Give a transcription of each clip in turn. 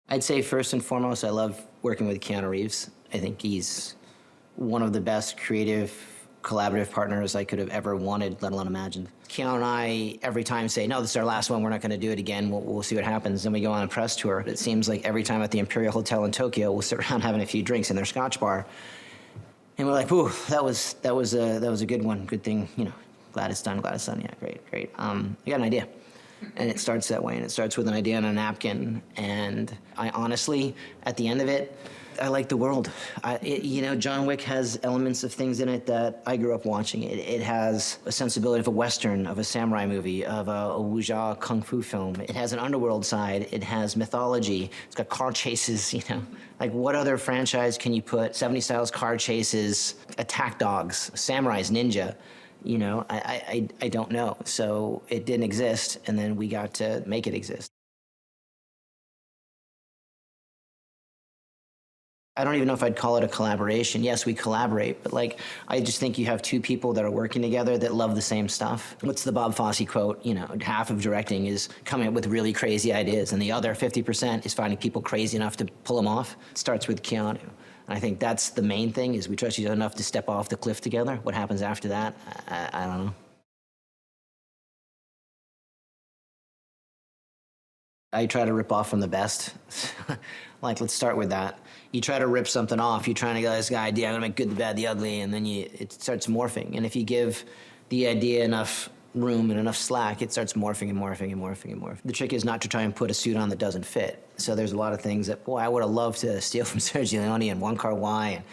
I'd say first and foremost, I love working with Keanu Reeves. I think he's one of the best creative, collaborative partners I could have ever wanted, let alone imagined. Keanu and I, every time say, no, this is our last one, we're not gonna do it again, we'll see what happens. Then we go on a press tour. It seems like every time at the Imperial Hotel in Tokyo, we'll sit around having a few drinks in their Scotch bar. And we're like, ooh, that was a good one, good thing, you know, glad it's done, yeah, great. I got an idea. And it starts that way, and it starts with an idea on a napkin. And I honestly, at the end of it, I like the world. You know, John Wick has elements of things in it that I grew up watching. It has a sensibility of a Western, of a samurai movie, of a wuxia kung fu film. It has an underworld side. It has mythology. It's got car chases, you know. Like, what other franchise can you put 70 styles car chases, attack dogs, samurais, ninja? You know, I don't know. So it didn't exist, and then we got to make it exist. I don't even know if I'd call it a collaboration. Yes, we collaborate, but like, I just think you have two people that are working together that love the same stuff. What's the Bob Fosse quote? You know, half of directing is coming up with really crazy ideas, and the other 50% is finding people crazy enough to pull them off. It starts with Keanu. And I think that's the main thing, is we trust each other enough to step off the cliff together. What happens after that, I don't know. I try to rip off from the best. Like, let's start with that. You try to rip something off, you're trying to get this guy idea, I'm gonna make good, the bad, the ugly, and then it starts morphing. And if you give the idea enough room and enough slack, it starts morphing and morphing and morphing and morphing. The trick is not to try and put a suit on that doesn't fit. So there's a lot of things that, boy, I would have loved to steal from Sergio Leone and Wong Kar-wai and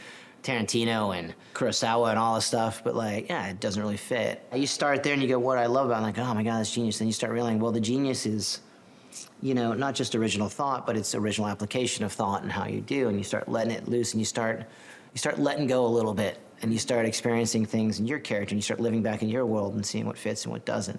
Tarantino and Kurosawa and all this stuff, but like, yeah, it doesn't really fit. You start there and you go, what I love about it, I'm like, oh my God, that's genius. Then you start realizing, well, the genius is, you know, not just original thought, but it's original application of thought and how you do, and you start letting it loose, and you start letting go a little bit, and you start experiencing things in your character, and you start living back in your world and seeing what fits and what doesn't.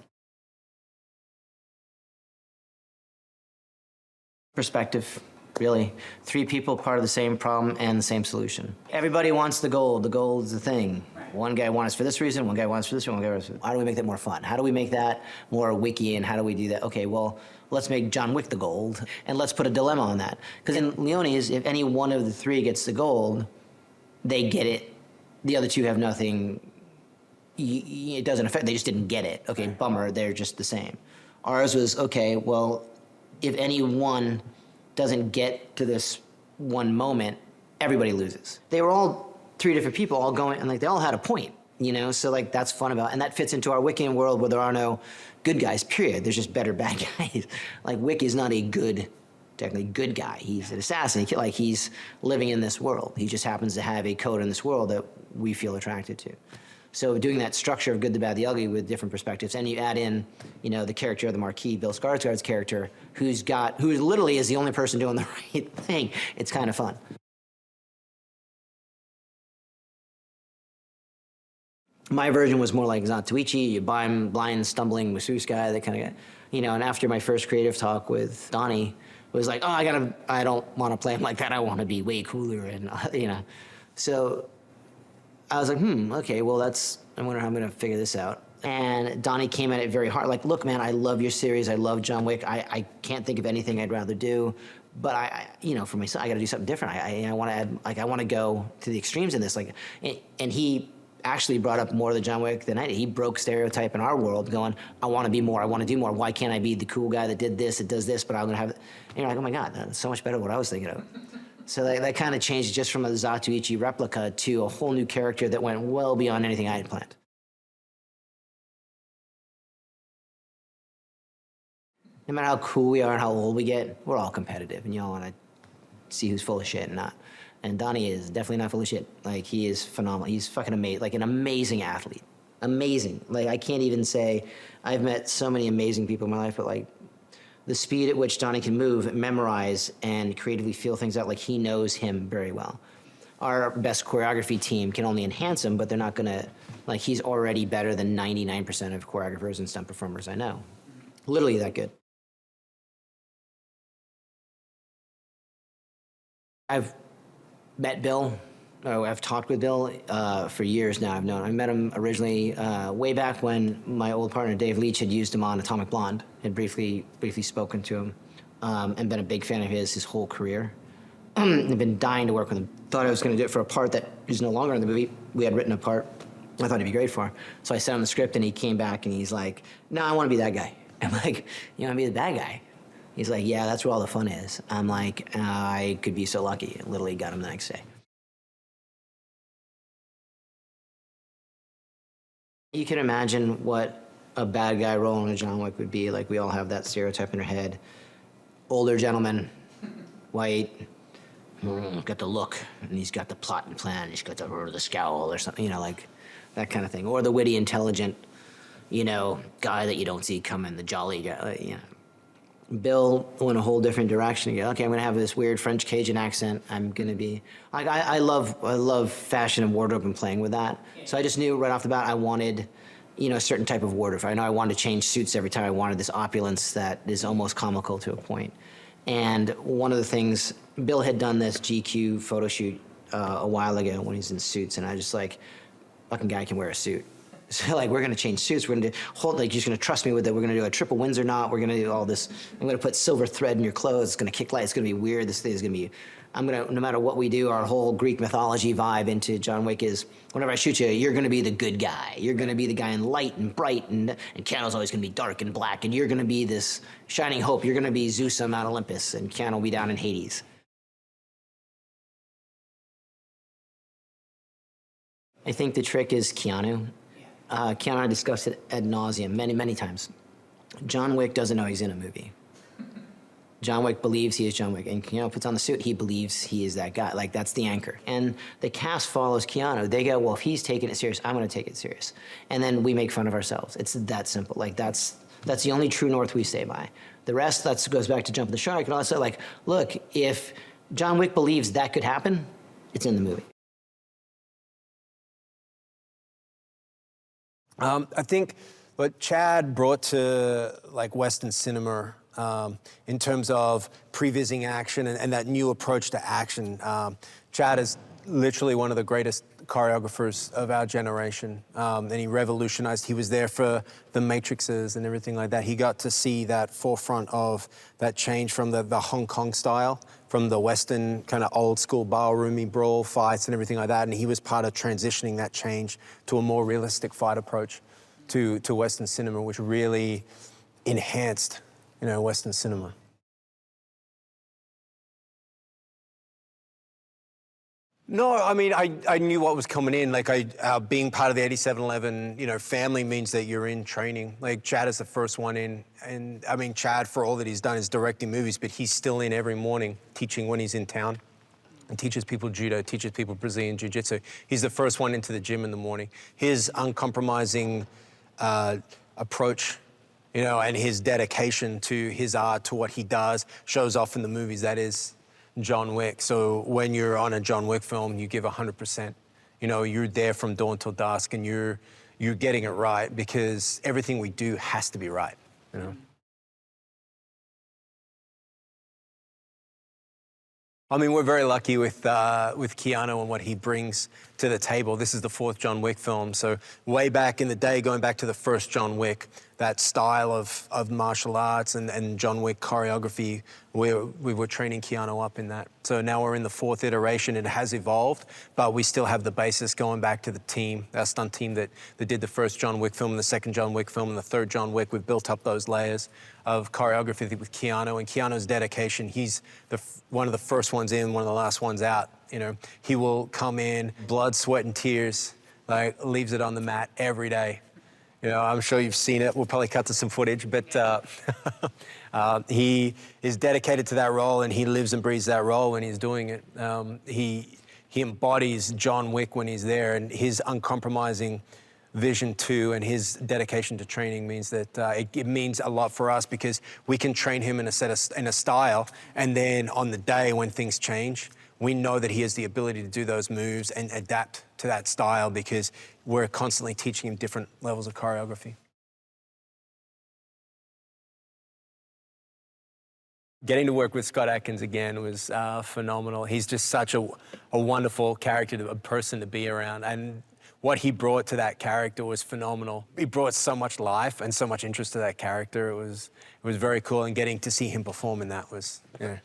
Perspective, really. Three people, part of the same problem and the same solution. Everybody wants the gold. The gold's the thing. One guy wants it for this reason, one guy wants it for this reason, one guy wants it for this. How do we make that more fun? How do we make that more wiki, and how do we do that? Okay, well, let's make John Wick the gold, and let's put a dilemma on that. Because in Leone's, if any one of the three gets the gold, they get it. The other two have nothing. It doesn't affect, they just didn't get it. Okay, bummer, they're just the same. Ours was, okay, well, if any one doesn't get to this one moment, everybody loses. They were all three different people all going, and like, they all had a point, you know? So like, that's fun about, and that fits into our Wiccan world where there are no good guys, period. There's just better bad guys. Like, Wick is not a good, technically good guy. He's an assassin. Like, he's living in this world. He just happens to have a code in this world that we feel attracted to. So doing that structure of good, the bad, the ugly with different perspectives, and you add in, you know, the character of the Marquis, Bill Skarsgård's character, who literally is the only person doing the right thing. It's kind of fun. My version was more like Zatoichi, you blind, stumbling masseuse guy, that kind of guy. You know, and after my first creative talk with Donnie, it was like, oh, I don't want to play him like that. I want to be way cooler, and you know. So I was like, okay, well, I wonder how I'm gonna figure this out. And Donnie came at it very hard. Like, look, man, I love your series. I love John Wick. I can't think of anything I'd rather do. But you know, for myself, I got to do something different. I want to add, like, I want to go to the extremes in this. Like, and he actually brought up more of the John Wick than I did. He broke stereotype in our world, going, I want to be more. I want to do more. Why can't I be the cool guy that did this, that does this, but I'm gonna have it? And you're like, oh my God, that's so much better than what I was thinking of. So that kind of changed just from a Zatoichi replica to a whole new character that went well beyond anything I had planned. No matter how cool we are and how old we get, we're all competitive, and you all want to see who's full of shit and not. And Donnie is definitely not full of shit. Like, he is phenomenal. He's fucking amazing, like an amazing athlete. Amazing. Like, I can't even say, I've met so many amazing people in my life, but like, the speed at which Donnie can move, memorize, and creatively feel things out, like, he knows him very well. Our best choreography team can only enhance him, but they're not gonna, like, he's already better than 99% of choreographers and stunt performers I know. Literally that good. I've met Bill. Oh, I've talked with Bill for years now. I met him originally way back when my old partner Dave Leitch had used him on Atomic Blonde. Had briefly spoken to him, and been a big fan of his whole career. I've been dying to work with him. Thought I was going to do it for a part that is no longer in the movie. We had written a part I thought he'd be great for. So I sent him the script, and he came back, and he's like, "No, I want to be that guy." I'm like, "You want to be the bad guy?" He's like, "Yeah, that's where all the fun is." I'm like, I could be so lucky. Literally got him the next day. You can imagine what a bad guy role in a John Wick would be. Like, we all have that stereotype in our head. Older gentleman, white, got the look, and he's got the plot and plan, he's got the scowl or something, you know, like that kind of thing. Or the witty, intelligent, you know, guy that you don't see coming, the jolly guy, you know. Bill went a whole different direction. You go, okay, I'm gonna have this weird French Cajun accent. I'm gonna be, like, I love fashion and wardrobe and playing with that. So I just knew right off the bat I wanted, you know, a certain type of wardrobe. I know I wanted to change suits every time. I wanted this opulence that is almost comical to a point. And one of the things, Bill had done this GQ photo shoot a while ago when he's in suits, and I just like, fucking guy can wear a suit. So like, we're gonna change suits. We're gonna do like, you're just gonna trust me with it. We're gonna do a triple Windsor knot. We're gonna do all this. I'm gonna put silver thread in your clothes. It's gonna kick light. It's gonna be weird. This thing is gonna be. No matter what we do, our whole Greek mythology vibe into John Wick is, whenever I shoot you, you're gonna be the good guy. You're gonna be the guy in light and bright, and Keanu's always gonna be dark and black, and you're gonna be this shining hope. You're gonna be Zeus on Mount Olympus, and Keanu will be down in Hades. I think the trick is Keanu. Keanu and I discussed it ad nauseum many times. John Wick doesn't know he's in a movie. John Wick believes he is John Wick, and Keanu puts on the suit, he believes he is that guy. Like, that's the anchor. And the cast follows Keanu. They go, well, if he's taking it serious, I'm gonna take it serious. And then we make fun of ourselves. It's that simple. Like, that's the only true north we stay by. The rest, that goes back to Jump the Shark, and also, like, look, if John Wick believes that could happen, it's in the movie. I think what Chad brought to like Western cinema in terms of prevising action and that new approach to action. Chad is literally one of the greatest choreographers of our generation, and he revolutionized. He was there for the Matrixes and everything like that. He got to see that forefront of that change from the Hong Kong style, from the Western kind of old school ballroomy brawl fights and everything like that. And he was part of transitioning that change to a more realistic fight approach to Western cinema, which really enhanced, you know, Western cinema. No, I mean, I knew what was coming in. Like, being part of the 8711, you know, family means that you're in training. Like, Chad is the first one in. And, I mean, Chad, for all that he's done, is directing movies, but he's still in every morning teaching when he's in town. And teaches people judo, teaches people Brazilian jiu-jitsu. He's the first one into the gym in the morning. His uncompromising approach, you know, and his dedication to his art, to what he does, shows off in the movies. That is John Wick. So when you're on a John Wick film, you give 100%. You know, you're there from dawn till dusk, and you're getting it right, because everything we do has to be right, you know? I mean, we're very lucky with Keanu and what he brings to the table. This is the 4th John Wick film, so way back in the day, going back to the first John Wick, that style of martial arts and John Wick choreography, we were training Keanu up in that. So now we're in the 4th iteration. It has evolved, but we still have the basis going back to the team, our stunt team that did the first John Wick film, the second John Wick film, and the 3rd John Wick. We've built up those layers of choreography with Keanu, and Keanu's dedication. He's one of the first ones in, one of the last ones out. You know, he will come in, blood, sweat, and tears, like, leaves it on the mat every day. You know, I'm sure you've seen it. We'll probably cut to some footage, but he is dedicated to that role, and he lives and breathes that role when he's doing it. He embodies John Wick when he's there, and his uncompromising vision too, and his dedication to training means that it means a lot for us, because we can train him in a style, and then on the day when things change, we know that he has the ability to do those moves and adapt to that style, because we're constantly teaching him different levels of choreography. Getting to work with Scott Adkins again was phenomenal. He's just such a wonderful character, a person to be around. And what he brought to that character was phenomenal. He brought so much life and so much interest to that character. It was very cool, and getting to see him perform in that was, it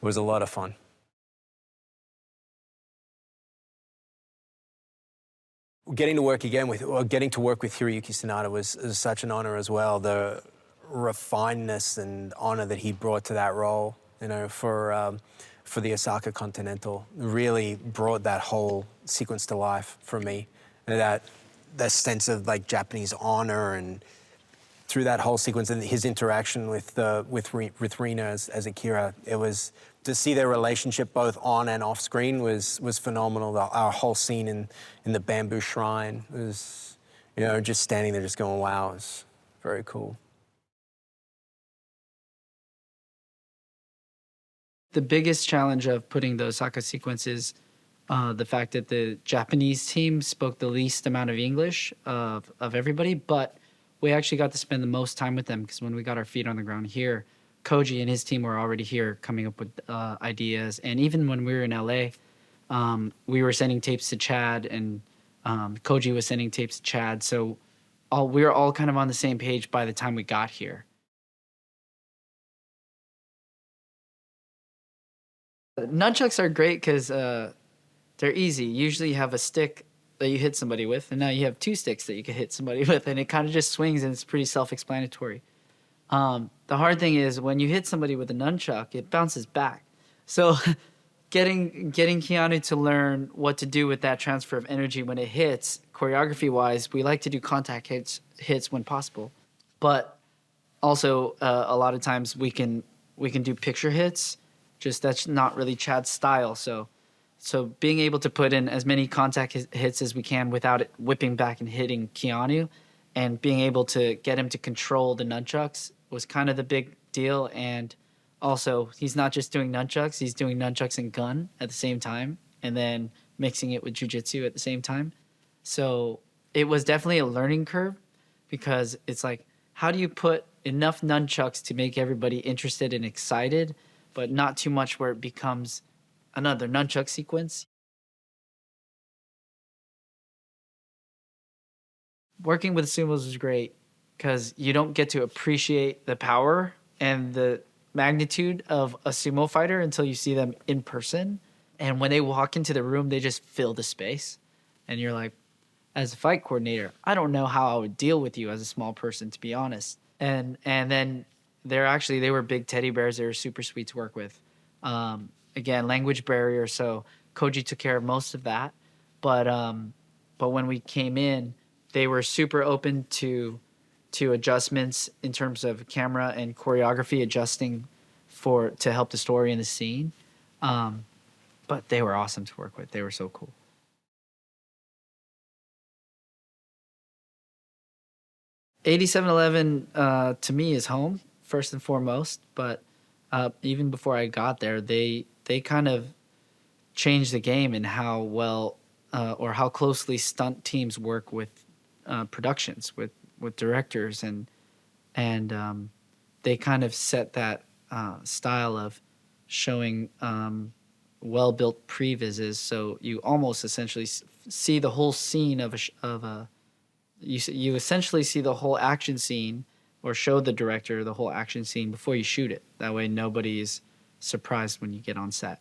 was a lot of fun. Getting to work with Hiroyuki Sanada was such an honor as well. The refinedness and honor that he brought to that role, for the Osaka Continental, really brought that whole sequence to life for me. And that sense of like Japanese honor, and through that whole sequence and his interaction with Rina as Akira, it was to see their relationship both on and off screen was phenomenal. Our whole scene in the bamboo shrine was, just standing there just going, wow, it's very cool. The biggest challenge of putting the Osaka sequence is the fact that the Japanese team spoke the least amount of English of everybody, but we actually got to spend the most time with them, because when we got our feet on the ground here, Koji and his team were already here coming up with ideas. And even when we were in LA, we were sending tapes to Chad, and Koji was sending tapes to Chad. So we were all kind of on the same page by the time we got here. Nunchucks are great because they're easy. Usually you have a stick that you hit somebody with, and now you have two sticks that you can hit somebody with, and it kind of just swings, and it's pretty self-explanatory. The hard thing is when you hit somebody with a nunchuck, it bounces back. So getting Keanu to learn what to do with that transfer of energy when it hits, choreography-wise, we like to do contact hits when possible. But also a lot of times we can do picture hits. Just that's not really Chad's style. So being able to put in as many contact hits as we can without it whipping back and hitting Keanu, and being able to get him to control the nunchucks was kind of the big deal. And also, he's not just doing nunchucks, he's doing nunchucks and gun at the same time, and then mixing it with jiu-jitsu at the same time. So it was definitely a learning curve, because it's like, how do you put enough nunchucks to make everybody interested and excited, but not too much where it becomes another nunchuck sequence? Working with sumos was great because you don't get to appreciate the power and the magnitude of a sumo fighter until you see them in person. And when they walk into the room, they just fill the space. And you're like, as a fight coordinator, I don't know how I would deal with you as a small person, to be honest. And then they were big teddy bears. They were super sweet to work with. Again, language barrier, so Koji took care of most of that. But when we came in, they were super open to adjustments in terms of camera and choreography, adjusting to help the story and the scene. But they were awesome to work with. They were so cool. $87.11 to me is home first and foremost. But even before I got there, they kind of changed the game in how well or how closely stunt teams work with productions, with directors, and they kind of set that style of showing well-built previses, so you almost essentially see the whole scene you essentially see the whole action scene, or show the director the whole action scene before you shoot it. That way nobody's surprised when you get on set.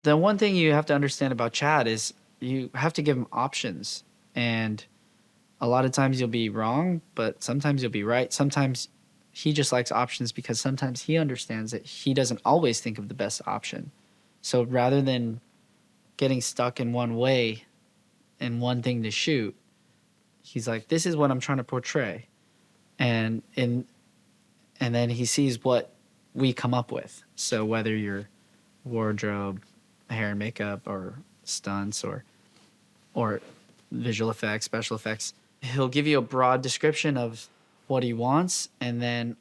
The one thing you have to understand about Chad is you have to give him options. And a lot of times you'll be wrong, but sometimes you'll be right. Sometimes he just likes options because sometimes he understands that he doesn't always think of the best option. So rather than getting stuck in one way and one thing to shoot, he's like, this is what I'm trying to portray. And then he sees what we come up with. So whether you're wardrobe, hair and makeup, or stunts, or visual effects, special effects, he'll give you a broad description of what he wants, and then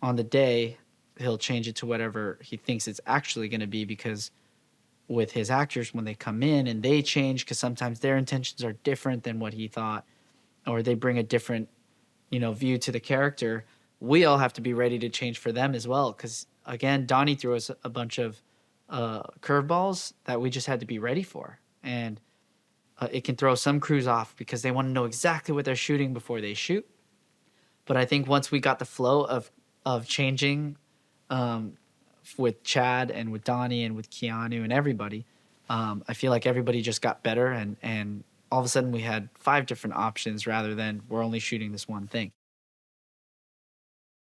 on the day he'll change it to whatever he thinks it's actually going to be, because with his actors, when they come in and they change, because sometimes their intentions are different than what he thought, or they bring a different view to the character, we all have to be ready to change for them as well. Because again, Donnie threw us a bunch of curveballs that we just had to be ready for, and it can throw some crews off because they want to know exactly what they're shooting before they shoot. But I think once we got the flow of changing with Chad and with Donnie and with Keanu and everybody, I feel like everybody just got better, and all of a sudden we had 5 different options rather than we're only shooting this one thing.